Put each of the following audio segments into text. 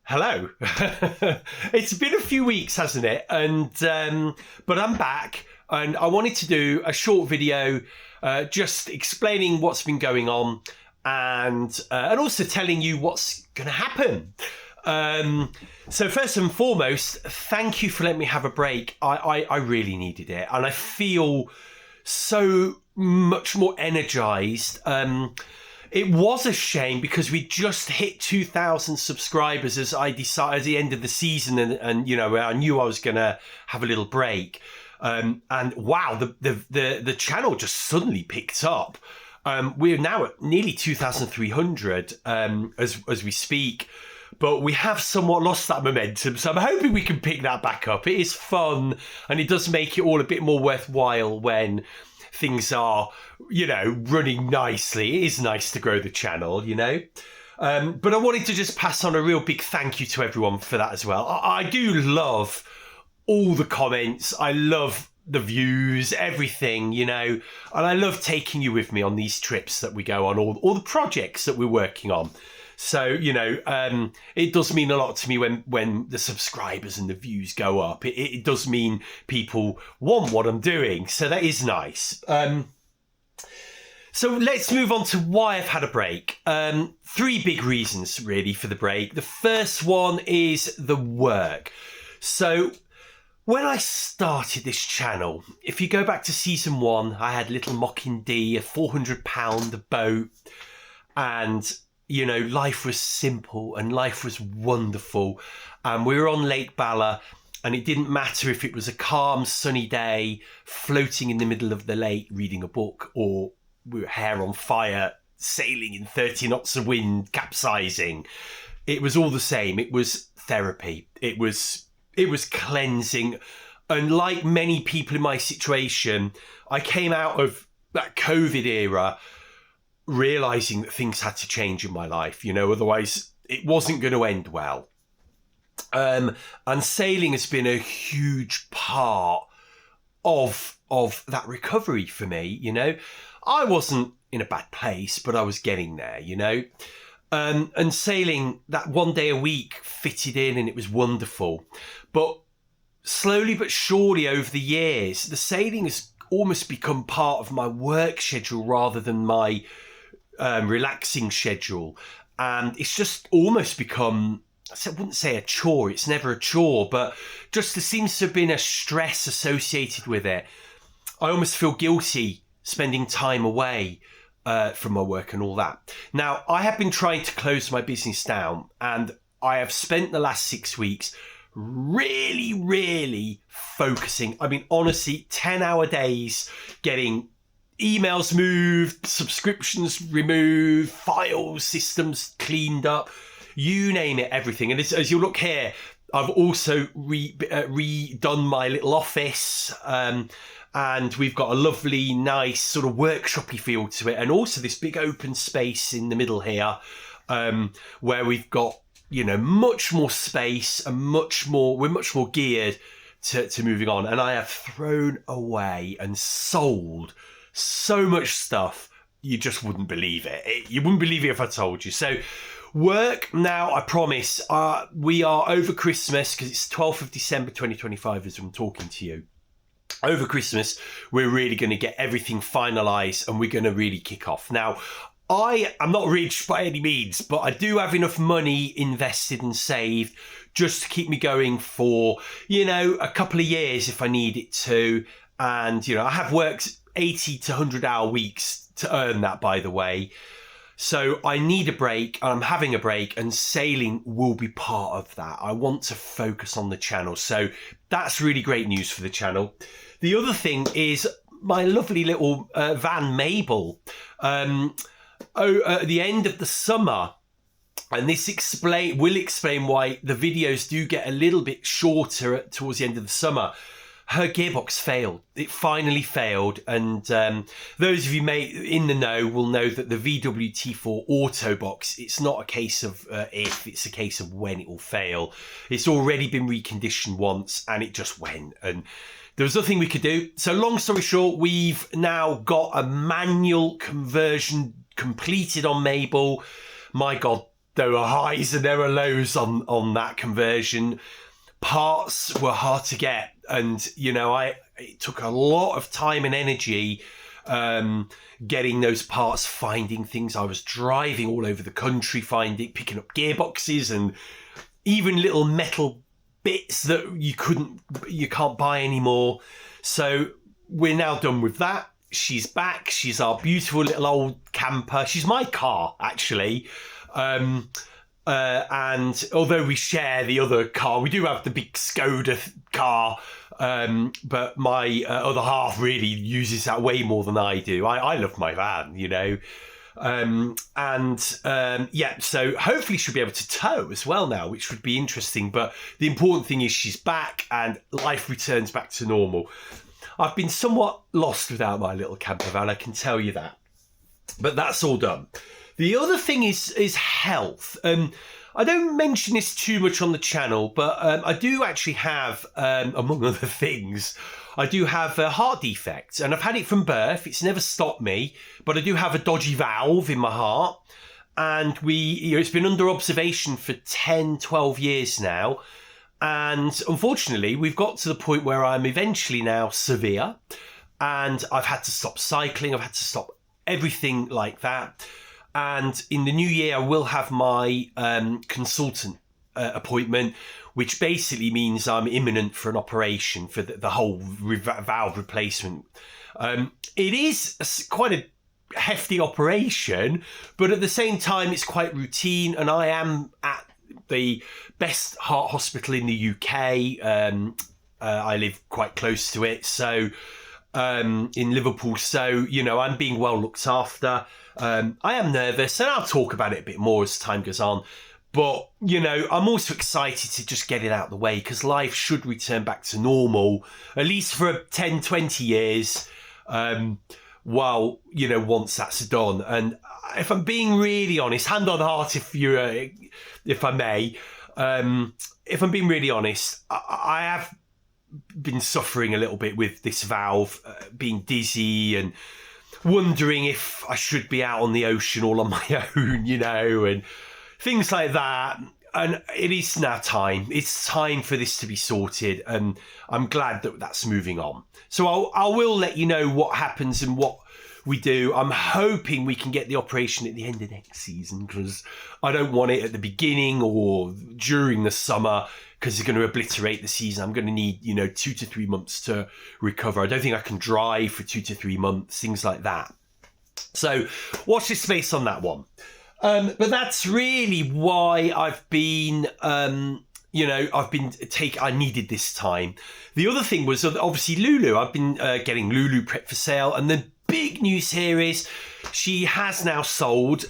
Hello. It's been a few weeks, hasn't it? And but I'm back, and I wanted to do a short video, just explaining what's been going on, and also telling you what's going to happen. So first and foremost, thank you for letting me have a break. I really needed it, and I feel so much more energized. It was a shame because we just hit 2,000 subscribers as I decided at the end of the season, and you know, I knew I was going to have a little break. And wow, the channel just suddenly picked up. We're now at nearly 2,300 as we speak, but we have somewhat lost that momentum. So I'm hoping we can pick that back up. It is fun, and it does make it all a bit more worthwhile when things are, you know, running nicely. It is nice to grow the channel, you know. But I wanted to just pass on a real big thank you to everyone for that as well. I do love all the comments. I love the views, everything, you know. And I love taking you with me on these trips that we go on, all the projects that we're working on. So, you know, it does mean a lot to me when the subscribers and the views go up. It does mean people want what I'm doing. So that is nice. So let's move on to why I've had a break. Three big reasons, really, for the break. The first one is the work. So when I started this channel, if you go back to season 1, I had little Mocking D, a 400-pound boat, and you know, life was simple and life was wonderful. We were on Lake Bala, and it didn't matter if it was a calm, sunny day, floating in the middle of the lake, reading a book, or we were hair on fire, sailing in 30 knots of wind, capsizing. It was all the same. It was therapy. It was cleansing. And like many people in my situation, I came out of that COVID era realizing that things had to change in my life, you know, otherwise it wasn't going to end well. And sailing has been a huge part of that recovery for me, you know. I wasn't in a bad place, but I was getting there, you know. And sailing, that one day a week fitted in, and it was wonderful. But slowly but surely over the years, the sailing has almost become part of my work schedule rather than my relaxing schedule, and it's just almost become, I wouldn't say a chore, it's never a chore, but just there seems to have been a stress associated with it. I almost feel guilty spending time away from my work and all that. Now, I have been trying to close my business down, and I have spent the last 6 weeks really focusing. I mean, honestly, 10-hour days, getting emails moved, subscriptions removed, files, systems cleaned up, you name it, everything. And as you look here, I've also redone my little office, and we've got a lovely, nice sort of workshop-y feel to it, and also this big open space in the middle here, where we've got, you know, much more space and we're much more geared to moving on. And I have thrown away and sold so much stuff, you just wouldn't believe it. You wouldn't believe it if I told you. So work now, I promise, we are over Christmas, because it's 12th of December 2025 as I'm talking to you. Over Christmas, we're really going to get everything finalised, and we're going to really kick off. Now, I am not rich by any means, but I do have enough money invested and saved just to keep me going for, you know, a couple of years if I need it to. And, you know, I have worked 80 to 100-hour weeks to earn that, by the way. So I need a break, and I'm having a break, and sailing will be part of that. I want to focus on the channel. So that's really great news for the channel. The other thing is my lovely little van, Mabel. At the end of the summer, and this will explain why the videos do get a little bit shorter towards the end of the summer. Her gearbox failed. It finally failed. And those of you in the know will know that the VWT4 Auto Box, it's not a case of if, it's a case of when it will fail. It's already been reconditioned once, and it just went. And there was nothing we could do. So long story short, we've now got a manual conversion completed on Mabel. My God, there were highs and there were lows on that conversion. Parts were hard to get, and it took a lot of time and energy getting those parts, finding things. I was driving all over the country, picking up gearboxes and even little metal bits that you can't buy anymore. So we're now done with that. She's back. She's our beautiful little old camper. She's my car, actually. And although we share the other car, we do have the big Skoda car, but my other half really uses that way more than I do. I love my van, so hopefully she'll be able to tow as well now, which would be interesting. But the important thing is she's back and life returns back to normal. I've been somewhat lost without my little camper van, I can tell you that. But that's all done. The other thing is health. I don't mention this too much on the channel, but I do actually have, among other things, I do have a heart defect, and I've had it from birth. It's never stopped me, but I do have a dodgy valve in my heart, and it's been under observation for 10, 12 years now. And unfortunately, we've got to the point where I'm eventually now severe, and I've had to stop cycling. I've had to stop everything like that. And in the new year, I will have my consultant appointment, which basically means I'm imminent for an operation for the whole valve replacement. It is quite a hefty operation, but at the same time, it's quite routine. And I am at the best heart hospital in the UK. I live quite close to it, so in Liverpool. So, I'm being well looked after. I am nervous, and I'll talk about it a bit more as time goes on. But, I'm also excited to just get it out of the way, because life should return back to normal, at least for 10, 20 years, once that's done. And if I'm being really honest, hand on heart, if I may, if I'm being really honest, I have been suffering a little bit with this valve, being dizzy and wondering if I should be out on the ocean all on my own, and things like that. And it is now time. It's time for this to be sorted, and I'm glad that that's moving on. So I will let you know what happens and what we do. I'm hoping we can get the operation at the end of next season, because I don't want it at the beginning or during the summer, because it's going to obliterate the season. I'm going to need, 2 to 3 months to recover. I don't think I can drive for 2 to 3 months, things like that. So watch this space on that one. But that's really why I've been, I needed this time. The other thing was obviously Lulu. I've been getting Lulu prepped for sale, and the big news here is she has now sold.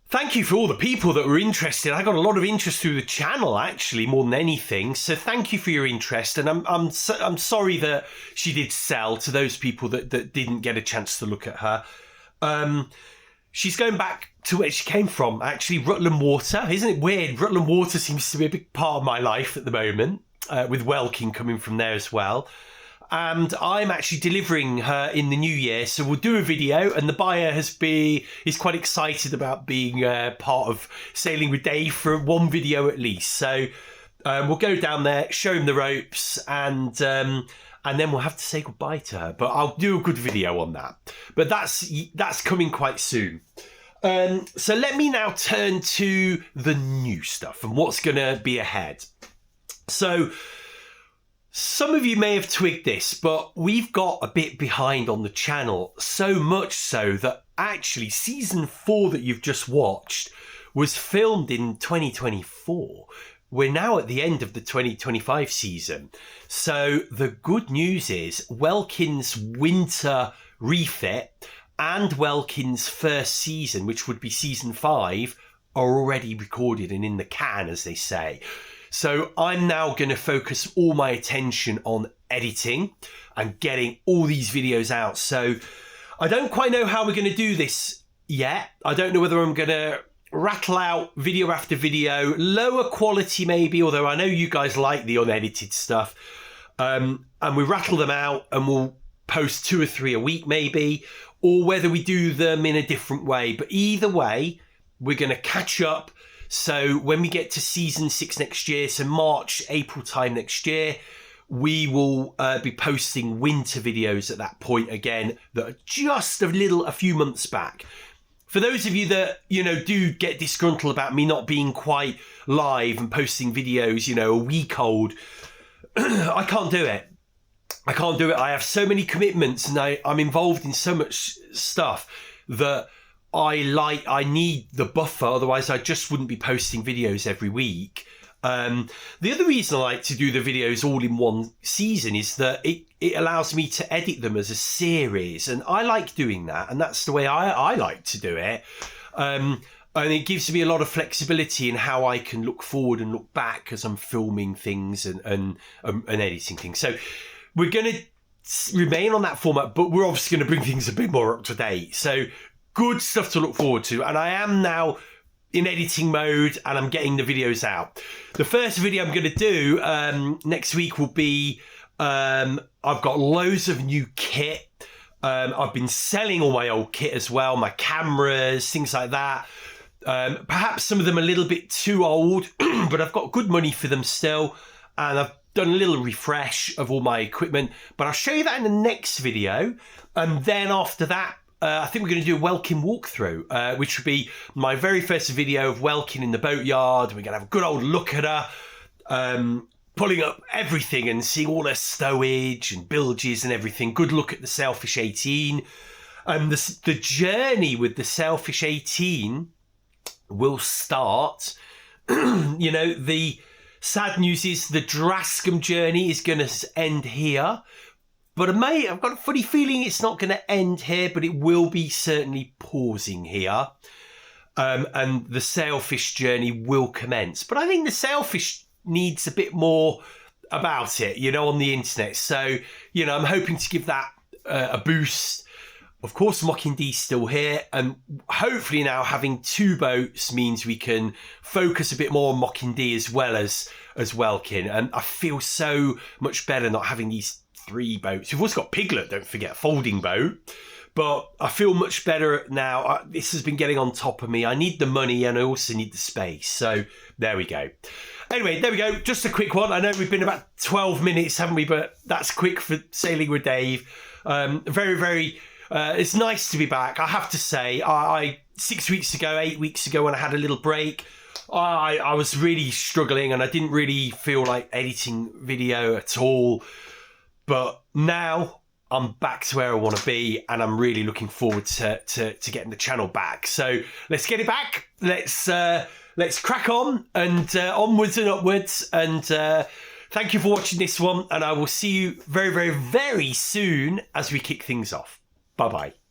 Thank you for all the people that were interested. I got a lot of interest through the channel, actually, more than anything. So thank you for your interest. And I'm sorry that she did sell, to those people that didn't get a chance to look at her. She's going back to where she came from, actually, Rutland Water. Isn't it weird? Rutland Water seems to be a big part of my life at the moment, with Welking coming from there as well. And I'm actually delivering her in the new year, so we'll do a video, and the buyer is quite excited about being part of Sailing with Dave for one video at least. So we'll go down there, show him the ropes, and then we'll have to say goodbye to her. But I'll do a good video on that. But that's coming quite soon. So let me now turn to the new stuff and what's going to be ahead. So some of you may have twigged this, but we've got a bit behind on the channel, so much so that actually season 4 that you've just watched was filmed in 2024. We're now at the end of the 2025 season. So the good news is Welkin's winter refit and Welkin's first season, which would be season 5, are already recorded and in the can, as they say. So I'm now going to focus all my attention on editing and getting all these videos out. So I don't quite know how we're going to do this yet. I don't know whether I'm going to rattle out video after video, lower quality maybe, although I know you guys like the unedited stuff. And we rattle them out and we'll post 2 or 3 a week maybe, or whether we do them in a different way. But either way, we're going to catch up. So when we get to season 6 next year, so March, April time next year, we will be posting winter videos at that point again that are just a few months back. For those of you that, do get disgruntled about me not being quite live and posting videos, a week old, I can't do it. I have so many commitments and I'm involved in so much stuff that I need the buffer. Otherwise, I just wouldn't be posting videos every week. The other reason I like to do the videos all in one season is that it allows me to edit them as a series. And I like doing that. And that's the way I like to do it. And it gives me a lot of flexibility in how I can look forward and look back as I'm filming things and editing things. So we're going to remain on that format, but we're obviously going to bring things a bit more up to date. So good stuff to look forward to. And I am now in editing mode and I'm getting the videos out. The first video I'm going to do next week will be, I've got loads of new kit. I've been selling all my old kit as well, my cameras, things like that. Perhaps some of them a little bit too old, but I've got good money for them still. And I've done a little refresh of all my equipment, but I'll show you that in the next video. And then after that, I think we're going to do a Welkin walkthrough, which will be my very first video of Welkin in the boatyard. We're going to have a good old look at her, pulling up everything and seeing all her stowage and bilges and everything. Good look at the Sailfish 18. And the journey with the Sailfish 18 will start. The sad news is the Drascombe journey is going to end here. But I've got a funny feeling it's not going to end here, but it will be certainly pausing here. And the Sailfish journey will commence. But I think the Sailfish needs a bit more about it, on the internet. So, I'm hoping to give that a boost. Of course, Mocking D's still here. And hopefully now having 2 boats means we can focus a bit more on Mocking D as well as Welkin. And I feel so much better not having these 3 boats. We've also got Piglet, don't forget, folding boat. But I feel much better now. This has been getting on top of me. I need the money and I also need the space. So there we go. Anyway, there we go. Just a quick one. I know we've been about 12 minutes, haven't we? But that's quick for Sailing with Dave. Very, very... it's nice to be back. I have to say, I 8 weeks ago, when I had a little break, I was really struggling and I didn't really feel like editing video at all. But now I'm back to where I want to be and I'm really looking forward to getting the channel back. So let's get it back. Let's crack on and onwards and upwards. And thank you for watching this one. And I will see you very, very, very soon as we kick things off. Bye-bye.